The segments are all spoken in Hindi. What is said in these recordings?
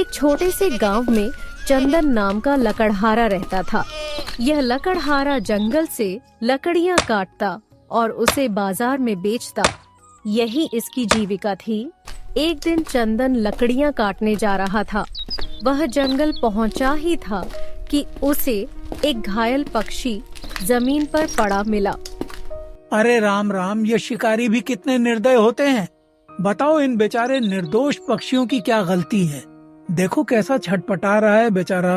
एक छोटे से गांव में चंदन नाम का लकड़हारा रहता था। यह लकड़हारा जंगल से लकड़ियां काटता और उसे बाजार में बेचता। यही इसकी जीविका थी। एक दिन चंदन लकड़ियां काटने जा रहा था। वह जंगल पहुंचा ही था कि उसे एक घायल पक्षी जमीन पर पड़ा मिला। अरे राम राम, ये शिकारी भी कितने निर्दय होते हैं। बताओ, इन बेचारे निर्दोष पक्षियों की क्या गलती है। देखो कैसा छटपटा रहा है बेचारा।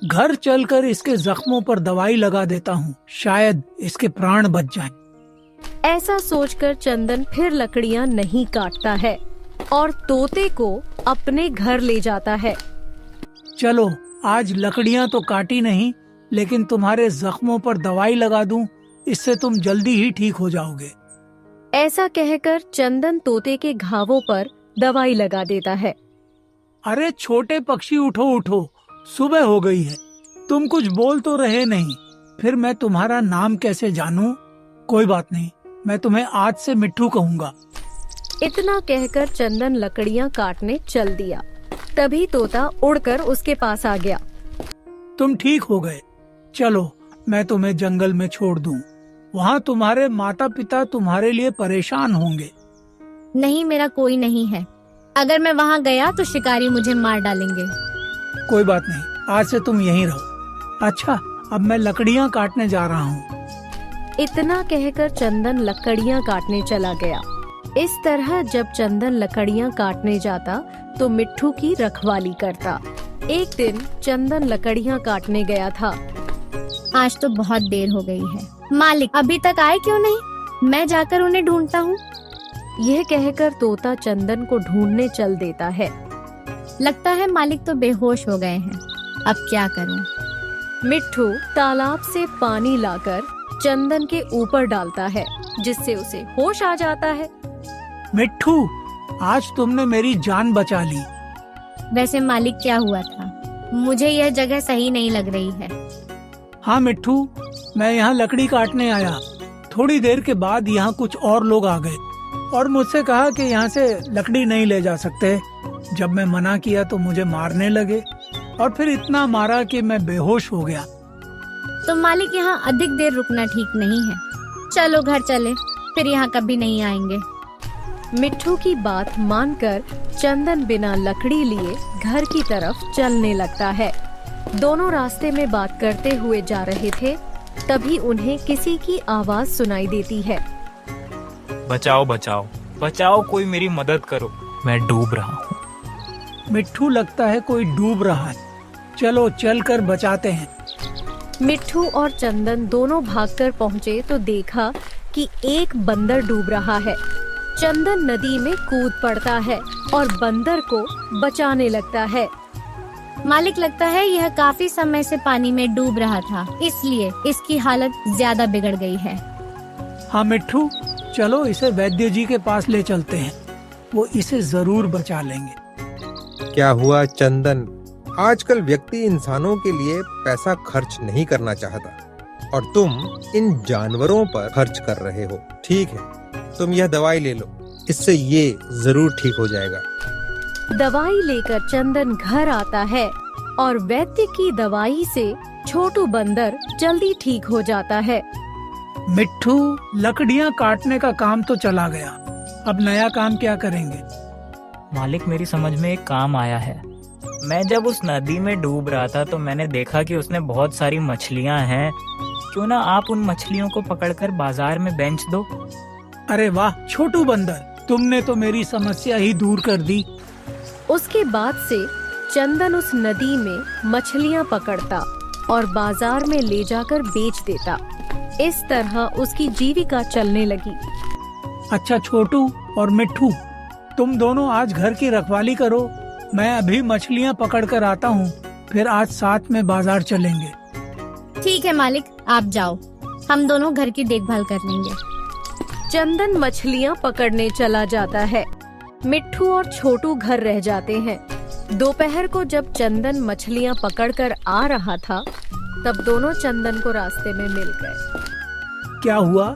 घर चलकर इसके जख्मों पर दवाई लगा देता हूँ, शायद इसके प्राण बच जाएं। ऐसा सोचकर चंदन फिर लकड़ियां नहीं काटता है और तोते को अपने घर ले जाता है। चलो, आज लकड़ियां तो काटी नहीं, लेकिन तुम्हारे जख्मों पर दवाई लगा दूं, इससे तुम जल्दी ही ठीक हो जाओगे। ऐसा कहकर चंदन तोते के घावों पर दवाई लगा देता है। अरे छोटे पक्षी, उठो उठो, सुबह हो गई है। तुम कुछ बोल तो रहे नहीं, फिर मैं तुम्हारा नाम कैसे जानूं? कोई बात नहीं, मैं तुम्हें आज से मिट्ठू कहूँगा। इतना कहकर चंदन लकड़ियां काटने चल दिया। तभी तोता उड़कर उसके पास आ गया। तुम ठीक हो गए। चलो, मैं तुम्हें जंगल में छोड़ दूं। वहाँ तुम्हारे माता पिता तुम्हारे लिए परेशान होंगे। नहीं, मेरा कोई नहीं है। अगर मैं वहाँ गया तो शिकारी मुझे मार डालेंगे। कोई बात नहीं, आज से तुम यहीं रहो। अच्छा, अब मैं लकड़ियाँ काटने जा रहा हूँ। इतना कहकर चंदन लकड़ियां काटने चला गया। इस तरह जब चंदन लकड़ियां काटने जाता तो मिट्ठू की रखवाली करता। एक दिन चंदन लकड़ियां काटने गया था। आज तो बहुत देर हो गई है। मालिक अभी तक आए क्यों नहीं? मैं जाकर उन्हें ढूंढता हूँ। यह कहकर तोता चंदन को ढूंढने चल देता है। लगता है मालिक तो बेहोश हो गए हैं। अब क्या करूँ? मिट्ठू तालाब से पानी लाकर चंदन के ऊपर डालता है, जिससे उसे होश आ जाता है। मिट्ठू, आज तुमने मेरी जान बचा ली। वैसे मालिक क्या हुआ था? मुझे यह जगह सही नहीं लग रही है। हाँ मिट्ठू, मैं यहाँ लकड़ी काटने आया। थोड़ी देर के बाद यहाँ कुछ और लोग आ गए और मुझसे कहा कि यहाँ से लकड़ी नहीं ले जा सकते। जब मैं मना किया तो मुझे मारने लगे और फिर इतना मारा कि मैं बेहोश हो गया। तो मालिक, यहाँ अधिक देर रुकना ठीक नहीं है। चलो घर चले, फिर यहाँ कभी नहीं आएंगे। मिट्ठू की बात मानकर चंदन बिना लकड़ी लिए घर की तरफ चलने लगता है। दोनों रास्ते में बात करते हुए जा रहे थे, तभी उन्हें किसी की आवाज सुनाई देती है। बचाओ बचाओ बचाओ, कोई मेरी मदद करो, मैं डूब रहा हूँ। मिट्ठू, लगता है कोई डूब रहा है। चलो चलकर बचाते हैं। मिट्ठू और चंदन दोनों भागकर पहुँचे तो देखा कि एक बंदर डूब रहा है। चंदन नदी में कूद पड़ता है और बंदर को बचाने लगता है। मालिक, लगता है यह काफी समय से पानी में डूब रहा था, इसलिए इसकी हालत ज्यादा बिगड़ गई है। हाँ मिट्ठू, चलो इसे वैद्य जी के पास ले चलते हैं, वो इसे जरूर बचा लेंगे। क्या हुआ चंदन? आजकल व्यक्ति इंसानों के लिए पैसा खर्च नहीं करना चाहता और तुम इन जानवरों पर खर्च कर रहे हो। ठीक है, तुम यह दवाई ले लो, इससे ये जरूर ठीक हो जाएगा। दवाई लेकर चंदन घर आता है और वैद्य की दवाई से छोटू बंदर जल्दी ठीक हो जाता है। मिट्ठू, लकड़ियाँ काटने का काम तो चला गया, अब नया काम क्या करेंगे? मालिक, मेरी समझ में एक काम आया है। मैं जब उस नदी में डूब रहा था तो मैंने देखा कि उसने बहुत सारी मछलियाँ हैं। क्यों ना आप उन मछलियों को पकड़कर बाजार में बेच दो। अरे वाह छोटू बंदर, तुमने तो मेरी समस्या ही दूर कर दी। उसके बाद से चंदन उस नदी में मछलियाँ पकड़ता और बाजार में ले जाकर बेच देता। इस तरह उसकी जीविका चलने लगी। अच्छा छोटू और मिट्ठू, तुम दोनों आज घर की रखवाली करो, मैं अभी मछलियाँ पकड़ कर आता हूँ, फिर आज साथ में बाजार चलेंगे। ठीक है मालिक, आप जाओ, हम दोनों घर की देखभाल कर लेंगे। चंदन मछलियाँ पकड़ने चला जाता है। मिट्ठू और छोटू घर रह जाते हैं। दोपहर को जब चंदन मछलियाँ पकड़कर आ रहा था, तब दोनों चंदन को रास्ते में मिल गए। क्या हुआ?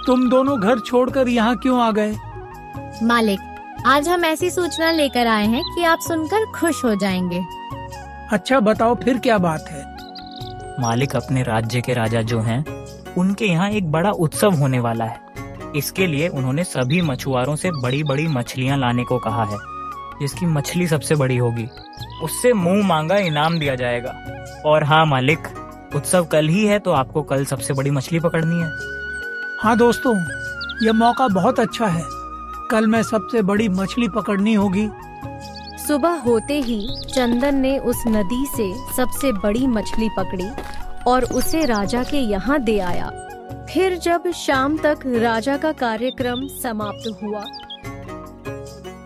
तुम दोनों घर छोड़कर यहाँ क्यों आ गए? मालिक, आज हम ऐसी सूचना लेकर आए हैं कि आप सुनकर खुश हो जाएंगे। अच्छा बताओ फिर क्या बात है। मालिक, अपने राज्य के राजा जो हैं, उनके यहाँ एक बड़ा उत्सव होने वाला है। इसके लिए उन्होंने सभी मछुआरों से बड़ी बड़ी मछलियाँ लाने को कहा है। जिसकी मछली सबसे बड़ी होगी उससे मुंह मांगा इनाम दिया जाएगा। और हाँ मालिक, उत्सव कल ही है, तो आपको कल सबसे बड़ी मछली पकड़नी है। हाँ दोस्तों, यह मौका बहुत अच्छा है। कल मैं सबसे बड़ी मछली पकड़नी होगी। सुबह होते ही चंदन ने उस नदी से सबसे बड़ी मछली पकड़ी और उसे राजा के यहाँ दे आया। फिर जब शाम तक राजा का कार्यक्रम समाप्त हुआ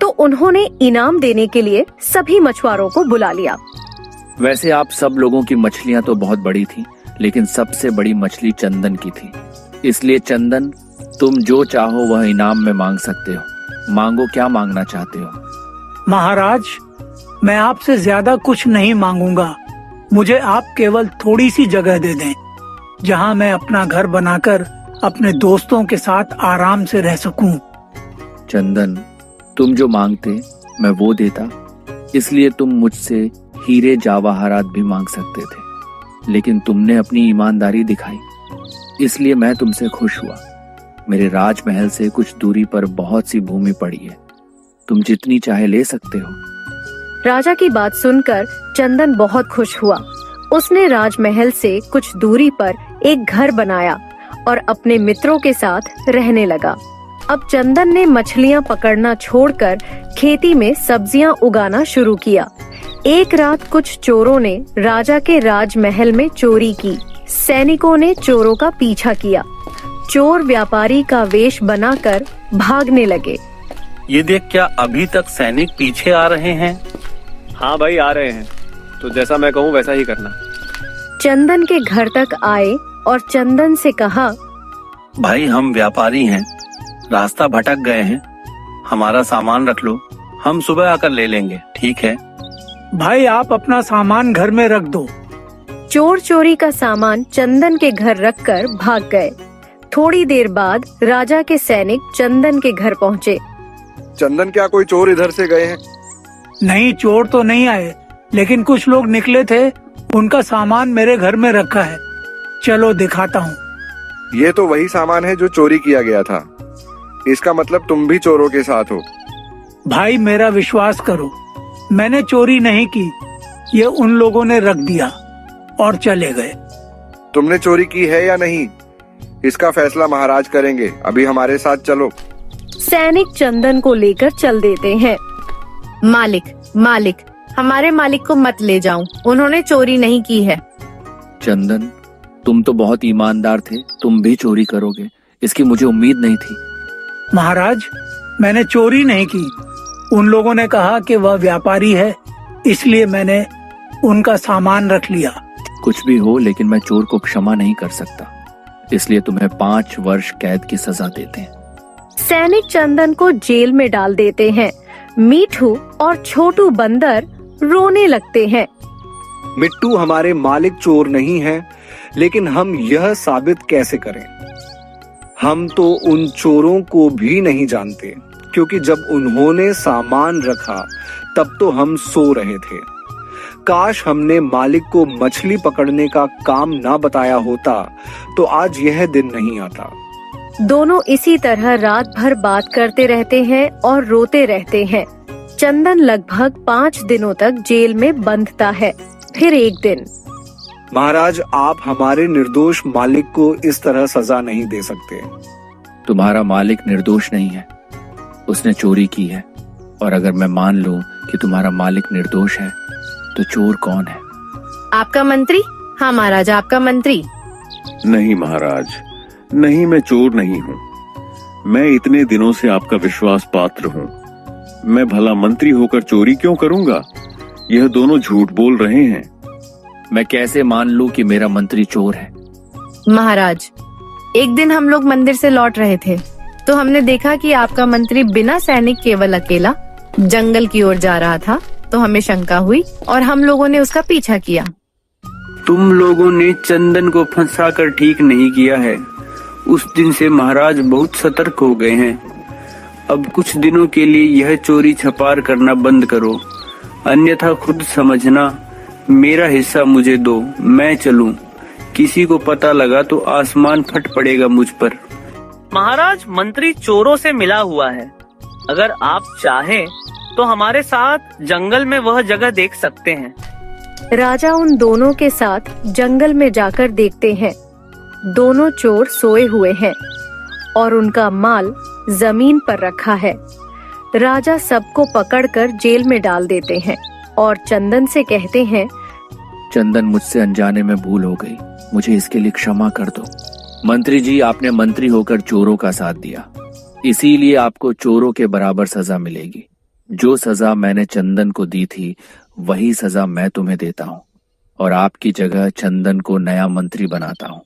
तो उन्होंने इनाम देने के लिए सभी मछुआरों को बुला लिया। वैसे आप सब लोगों की मछलियां तो बहुत बड़ी थी, लेकिन सबसे बड़ी मछली चंदन की थी। इसलिए चंदन, तुम जो चाहो वह इनाम में मांग सकते हो। मांगो, क्या मांगना चाहते हो? महाराज, मैं आपसे ज्यादा कुछ नहीं मांगूंगा। मुझे आप केवल थोड़ी सी जगह दे दें, जहां मैं अपना घर बनाकर अपने दोस्तों के साथ आराम से रह सकूं। चंदन, तुम जो मांगते मैं वो देता। इसलिए तुम मुझसे हीरे जवाहरात भी मांग सकते थे, लेकिन तुमने अपनी ईमानदारी दिखाई, इसलिए मैं तुमसे खुश हुआ। मेरे राजमहल से कुछ दूरी पर बहुत सी भूमि पड़ी है, तुम जितनी चाहे ले सकते हो। राजा की बात सुनकर चंदन बहुत खुश हुआ। उसने राजमहल से कुछ दूरी पर एक घर बनाया और अपने मित्रों के साथ रहने लगा। अब चंदन ने मछलियां पकड़ना छोड़कर खेती में सब्जियां उगाना शुरू किया। एक रात कुछ चोरों ने राजा के राजमहल में चोरी की। सैनिकों ने चोरों का पीछा किया। चोर व्यापारी का वेश बनाकर भागने लगे। ये देख, क्या अभी तक सैनिक पीछे आ रहे हैं? हाँ भाई, आ रहे हैं। तो जैसा मैं कहूँ वैसा ही करना। चंदन के घर तक आए और चंदन से कहा, भाई, हम व्यापारी हैं, रास्ता भटक गए हैं, हमारा सामान रख लो, हम सुबह आकर ले लेंगे, ठीक है? भाई, आप अपना सामान घर में रख दो। चोर चोरी का सामान चंदन के घर रखकर भाग गए। थोड़ी देर बाद राजा के सैनिक चंदन के घर पहुँचे। चंदन, क्या कोई चोर इधर से गए हैं? नहीं, चोर तो नहीं आए, लेकिन कुछ लोग निकले थे, उनका सामान मेरे घर में रखा है। चलो दिखाता हूँ। ये तो वही सामान है जो चोरी किया गया था। इसका मतलब तुम भी चोरों के साथ हो। भाई, मेरा विश्वास करो, मैंने चोरी नहीं की। ये उन लोगों ने रख दिया और चले गए। तुमने चोरी की है या नहीं, इसका फैसला महाराज करेंगे। अभी हमारे साथ चलो। सैनिक चंदन को लेकर चल देते हैं। मालिक, हमारे मालिक को मत ले जाओ, उन्होंने चोरी नहीं की है। चंदन, तुम तो बहुत ईमानदार थे, तुम भी चोरी करोगे, इसकी मुझे उम्मीद नहीं थी। महाराज, मैंने चोरी नहीं की। उन लोगों ने कहा कि वह व्यापारी है, इसलिए मैंने उनका सामान रख लिया। कुछ भी हो, लेकिन मैं चोर को क्षमा नहीं कर सकता, इसलिए तुम्हें 5 वर्ष कैद की सजा देते हैं। सैनिक चंदन को जेल में डाल देते हैं। मीठू और छोटू बंदर रोने लगते हैं। मिट्टू, हमारे मालिक चोर नहीं हैं, लेकिन हम यह साबित कैसे करें? हम तो उन चोरों को भी नहीं जानते, क्योंकि जब उन्होंने सामान रखा तब तो हम सो रहे थे। काश हमने मालिक को मछली पकड़ने का काम ना बताया होता तो आज यह दिन नहीं आता। दोनों इसी तरह रात भर बात करते रहते हैं और रोते रहते हैं। चंदन लगभग 5 दिनों तक जेल में बंधता है। फिर एक दिन, महाराज, आप हमारे निर्दोष मालिक को इस तरह सजा नहीं दे सकते। तुम्हारा मालिक निर्दोष नहीं है, उसने चोरी की है। और अगर मैं मान लूं कि तुम्हारा मालिक निर्दोष है, तो चोर कौन है? आपका मंत्री। हाँ महाराज, आपका मंत्री। नहीं महाराज, नहीं, मैं चोर नहीं हूँ। मैं इतने दिनों से आपका विश्वास पात्र हूँ। मैं भला मंत्री होकर चोरी क्यों करूँगा? यह दोनों झूठ बोल रहे हैं। मैं कैसे मान लूं कि मेरा मंत्री चोर है? महाराज, एक दिन हम लोग मंदिर से लौट रहे थे तो हमने देखा कि आपका मंत्री बिना सैनिक केवल अकेला जंगल की ओर जा रहा था, तो हमें शंका हुई और हम लोगों ने उसका पीछा किया। तुम लोगों ने चंदन को फंसाकर ठीक नहीं किया है। उस दिन से महाराज बहुत सतर्क हो गए हैं। अब कुछ दिनों के लिए यह चोरी छपार करना बंद करो, अन्यथा खुद समझना। मेरा हिस्सा मुझे दो, मैं चलूं। किसी को पता लगा तो आसमान फट पड़ेगा मुझ पर। महाराज, मंत्री चोरों से मिला हुआ है। अगर आप चाहें तो हमारे साथ जंगल में वह जगह देख सकते हैं। राजा उन दोनों के साथ जंगल में जाकर देखते हैं। दोनों चोर सोए हुए हैं और उनका माल जमीन पर रखा है। राजा सबको पकड़कर जेल में डाल देते हैं और चंदन से कहते हैं, चंदन, मुझसे अनजाने में भूल हो गई, मुझे इसके लिए क्षमा कर दो। मंत्री जी, आपने मंत्री होकर चोरों का साथ दिया, इसीलिए आपको चोरों के बराबर सजा मिलेगी। जो सजा मैंने चंदन को दी थी वही सजा मैं तुम्हें देता हूँ और आपकी जगह चंदन को नया मंत्री बनाता हूँ।